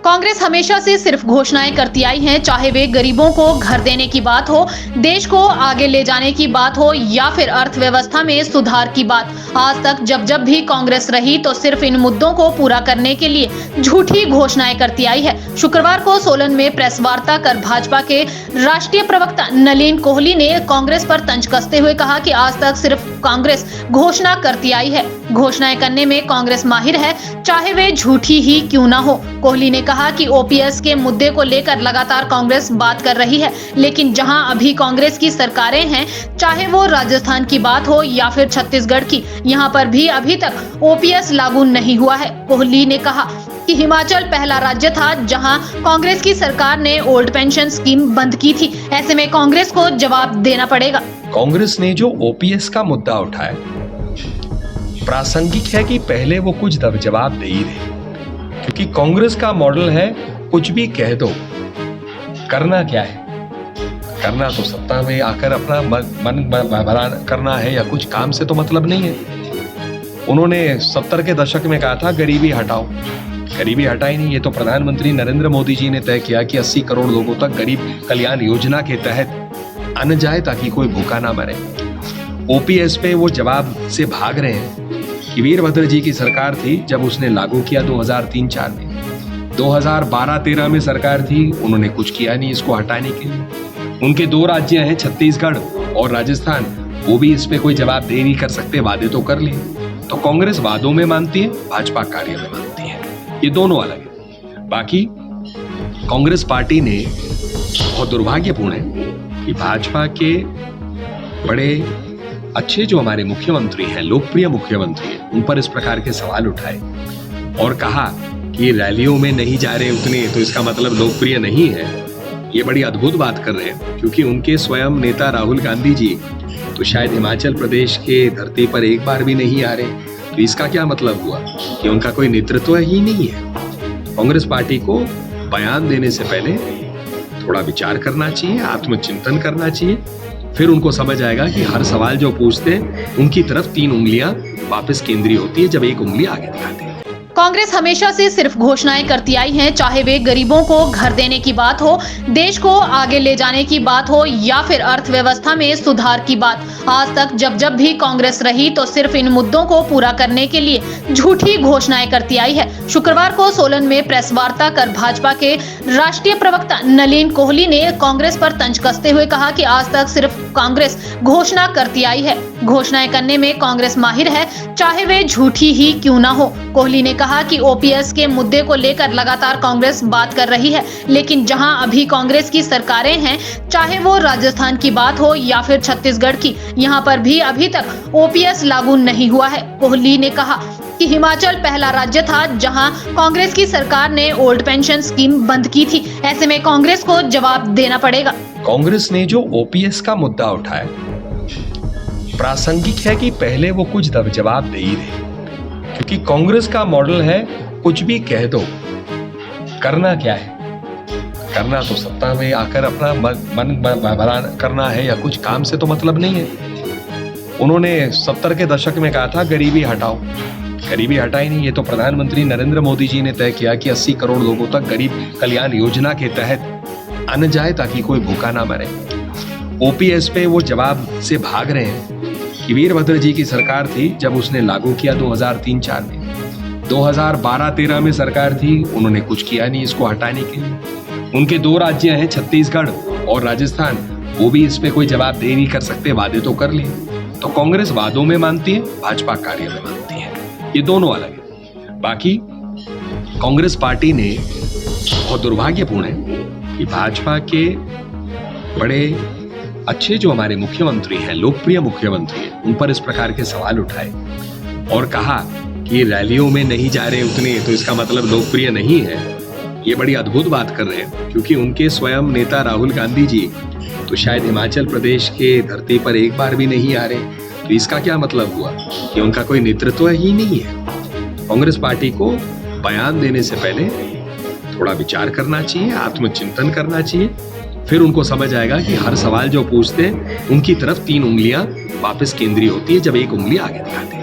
कांग्रेस हमेशा से सिर्फ घोषणाएं करती आई है, चाहे वे गरीबों को घर देने की बात हो, देश को आगे ले जाने की बात हो या फिर अर्थव्यवस्था में सुधार की बात। आज तक जब भी कांग्रेस रही तो सिर्फ इन मुद्दों को पूरा करने के लिए झूठी घोषणाएं करती आई है। शुक्रवार को सोलन में प्रेस वार्ता कर भाजपा के राष्ट्रीय प्रवक्ता नलिन कोहली ने कांग्रेस पर तंज कसते हुए कहा कि आज तक सिर्फ कांग्रेस घोषणा करती आई है। घोषणाएं करने में कांग्रेस माहिर है, चाहे वे झूठी ही क्यों ना हो। कोहली ने कहा कि ओपीएस के मुद्दे को लेकर लगातार कांग्रेस बात कर रही है, लेकिन जहां अभी कांग्रेस की सरकारें हैं, चाहे वो राजस्थान की बात हो या फिर छत्तीसगढ़ की, यहां पर भी अभी तक ओपीएस लागू नहीं हुआ है। कोहली ने कहा कि हिमाचल पहला राज्य था जहां कांग्रेस की सरकार ने ओल्ड पेंशन स्कीम बंद की थी। ऐसे में कांग्रेस को जवाब देना पड़ेगा। कांग्रेस ने जो ओपीएस का मुद्दा उठाया, प्रासंगिक है कि पहले वो कुछ जवाब दे ही रहे, क्योंकि कांग्रेस का मॉडल है कुछ भी कह दो, करना क्या है। करना तो सत्ता में आकर अपना मन भरा करना है, या कुछ काम से तो मतलब नहीं है। उन्होंने 70 के दशक में कहा था गरीबी हटाओ, गरीबी हटाई नहीं। ये तो प्रधानमंत्री नरेंद्र मोदी जी ने तय किया कि 80 करोड़ लोगों तक गरीब कल्याण योजना के तहत अन्न जाए ताकि कोई भूखा ना मरे। ओपीएस पे वो जवाब से भाग रहे हैं कि वीरभद्र जी की सरकार थी जब उसने लागू किया 2003-04 में। 2012-13 में सरकार थी, उन्होंने कुछ किया नहीं इसको हटाने के लिए। उनके 2 राज्य हैं, छत्तीसगढ़ और राजस्थान, वो भी इस पे कोई जवाब दे नहीं कर सकते, वादे तो कर लिए। तो कांग्रेस वादों में मानती है, भाजपा कार्य में मानती है, ये दोनों अलग है। बाकी कांग्रेस पार्टी ने, बहुत दुर्भाग्यपूर्ण है कि भाजपा के बड़े अच्छे जो हमारे मुख्यमंत्री हैं, लोकप्रिय मुख्यमंत्री हैं, उन पर इस प्रकार के सवाल उठाए और कहा कि रैलियों में नहीं जा रहे उतने तो इसका मतलब लोकप्रिय नहीं है। ये बड़ी अद्भुत बात कर रहे हैं, क्योंकि उनके स्वयं नेता राहुल गांधी जी तो शायद हिमाचल प्रदेश के धरती पर एक बार भी नहीं आ रहे। तो इसका क्या मतलब हुआ कि उनका कोई नेतृत्व ही नहीं है। कांग्रेस पार्टी को बयान देने से पहले थोड़ा विचार करना चाहिए, आत्मचिंतन करना चाहिए, फिर उनको समझ आएगा कि हर सवाल जो पूछते हैं उनकी तरफ 3 उंगलियां वापस केंद्रीय होती है, जब एक उंगली आगे दिखाते हैं। कांग्रेस हमेशा से सिर्फ घोषणाएं करती आई है, चाहे वे गरीबों को घर देने की बात हो, देश को आगे ले जाने की बात हो या फिर अर्थव्यवस्था में सुधार की बात। आज तक जब भी कांग्रेस रही तो सिर्फ इन मुद्दों को पूरा करने के लिए झूठी घोषणाएं करती आई है। शुक्रवार को सोलन में प्रेस वार्ता कर भाजपा के राष्ट्रीय प्रवक्ता नलिन कोहली ने कांग्रेस पर तंज कसते हुए कहा कि आज तक सिर्फ कांग्रेस घोषणा करती आई है। घोषणाएं करने में कांग्रेस माहिर है, चाहे वे झूठी ही क्यों ना हो। कोहली ने कहा कि ओपीएस के मुद्दे को लेकर लगातार कांग्रेस बात कर रही है, लेकिन जहां अभी कांग्रेस की सरकारें हैं, चाहे वो राजस्थान की बात हो या फिर छत्तीसगढ़ की, यहां पर भी अभी तक ओपीएस लागू नहीं हुआ है। कोहली ने कहा कि हिमाचल पहला राज्य था जहां कांग्रेस की सरकार ने ओल्ड पेंशन स्कीम बंद की थी। ऐसे में कांग्रेस को जवाब देना पड़ेगा। कांग्रेस ने जो ओपीएस का मुद्दा उठाया, प्रासंगिक है कि पहले वो कुछ जवाब दे ही रहे, क्योंकि कांग्रेस का मॉडल है कुछ भी कह दो, करना क्या है। करना तो सत्ता में आकर अपना मन भरा करना है, या कुछ काम से तो मतलब नहीं है। उन्होंने 70 के दशक में कहा था गरीबी हटाओ, गरीबी हटाई नहीं। ये तो प्रधानमंत्री नरेंद्र मोदी जी ने तय किया कि 80 करोड़ लोगों तक गरीब कल्याण योजना के तहत अन्न जाए ताकि कोई भूखा ना मरे। ओपीएस पे वो जवाब से भाग रहे हैं कि वीरभद्र जी की सरकार थी जब उसने लागू किया 2003-04 में। 2012-13 में सरकार थी, उन्होंने कुछ किया नहीं इसको हटाने के लिए। उनके 2 राज्य हैं, छत्तीसगढ़ और राजस्थान, वो भी इस पे कोई जवाब दे नहीं कर सकते, वादे तो कर लिए। तो कांग्रेस वादों में मानती है, भाजपा कार्य में मानती है, ये दोनों अलग है। बाकी कांग्रेस पार्टी ने, बहुत दुर्भाग्यपूर्ण है कि भाजपा के बड़े अच्छे जो हमारे मुख्यमंत्री हैं, लोकप्रिय मुख्यमंत्री हैं, उन पर इस प्रकार के सवाल उठाए और कहा कि रैलियों में नहीं जा रहे उतने तो इसका मतलब लोकप्रिय नहीं है। ये बड़ी अद्भुत बात कर रहे हैं, क्योंकि उनके स्वयं नेता राहुल गांधी जी तो शायद हिमाचल प्रदेश के धरती पर एक बार भी नहीं आ रहे। तो इसका क्या मतलब हुआ कि उनका कोई नेतृत्व ही नहीं है। कांग्रेस पार्टी को बयान देने से पहले थोड़ा विचार करना चाहिए, आत्मचिंतन करना चाहिए, फिर उनको समझ आएगा कि हर सवाल जो पूछते हैं उनकी तरफ 3 उंगलियां वापस केंद्रीय होती है, जब एक उंगली आगे दिखाते हैं।